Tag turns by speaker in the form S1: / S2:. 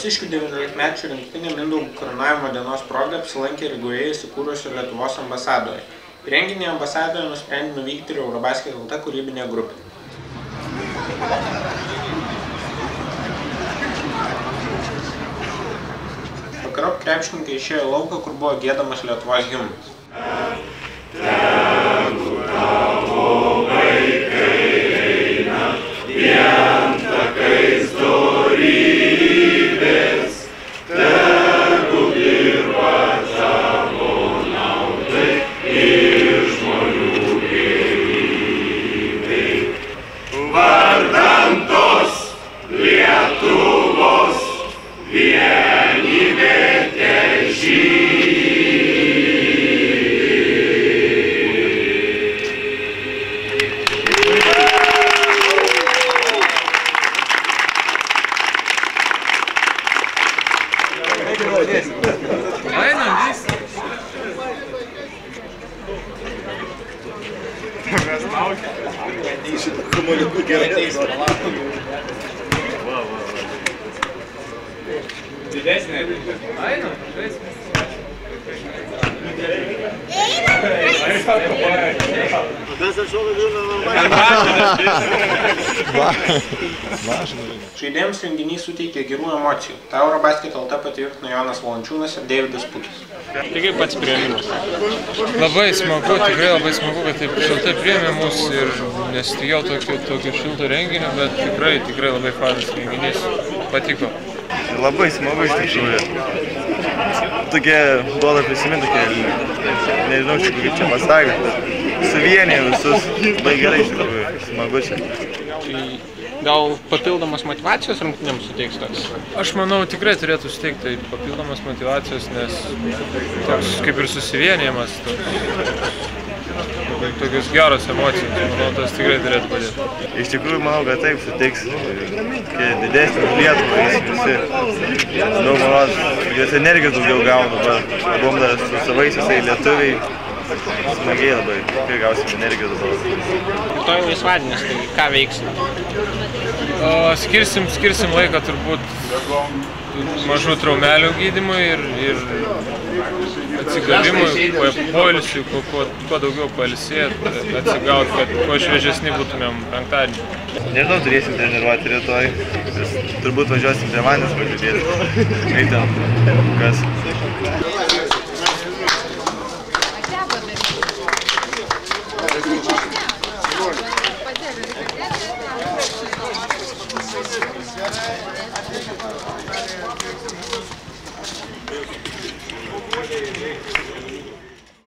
S1: Mūsiškių 19-mečių rinktinė Mindaugų karūnavimo dienos proga apsilankė Rygoje įsikūrusio Lietuvos ambasadoje. Į renginį ambasadoje nusprendė nuvykti ir Eurobasket LT kūrybinė grupė. Vakarop krepšininkai išėjo į lauką, kur buvo giedamas Lietuvos himnas.
S2: Didesnė. Aina, žaisim.
S1: Žaidėjams renginys suteikė gerų emocijų. Ta Eurobasket LT patvirtino Jonas Valančiūnas ir Deividas Pukis.
S3: Tai kaip pats priėmimas? Labai smagu, tikrai labai smagu, kad taip šiltai priėmė mus ir nesitikėjau tokio šilto renginio, bet tikrai labai fainas renginys, patiko.
S4: Labai smagu iš tikrųjų. Tokie duoda prisiminti, nežinau, kaip čia pasakyti, bet suvienė visus, labai gerai iš tikrųjų, smagu čia.
S3: Gal papildomas motivacijos rungtynėms suteiks toks? Aš manau, tikrai turėtų suteikti papildomas motivacijos, nes toks kaip ir susivienijimas, tokios geros emocijos, manau, tas tikrai turėtų padėti.
S4: Iš tikrųjų, manau, kad taip suteiks didesnį Lietuvą, visi daug manos, tokios energijos daugiau gauna, bet buvom dar su savais visai lietuviai, smagiai labai, kai gausim energijos dabar.
S3: Rytoj laisvadienis, tai ką veiksim? Skirsim laiką turbūt mažų traumelių gydymui ir atsigavimui, poilsiui, kuo daugiau pailsėti, atsigauti, kad kuo šviežesni būtumėm penktadienį.
S4: Nežinau, turėsim treniruoti rytoj, turbūt važiuosim prie manęs pažiūrėti, kaip ten, kas.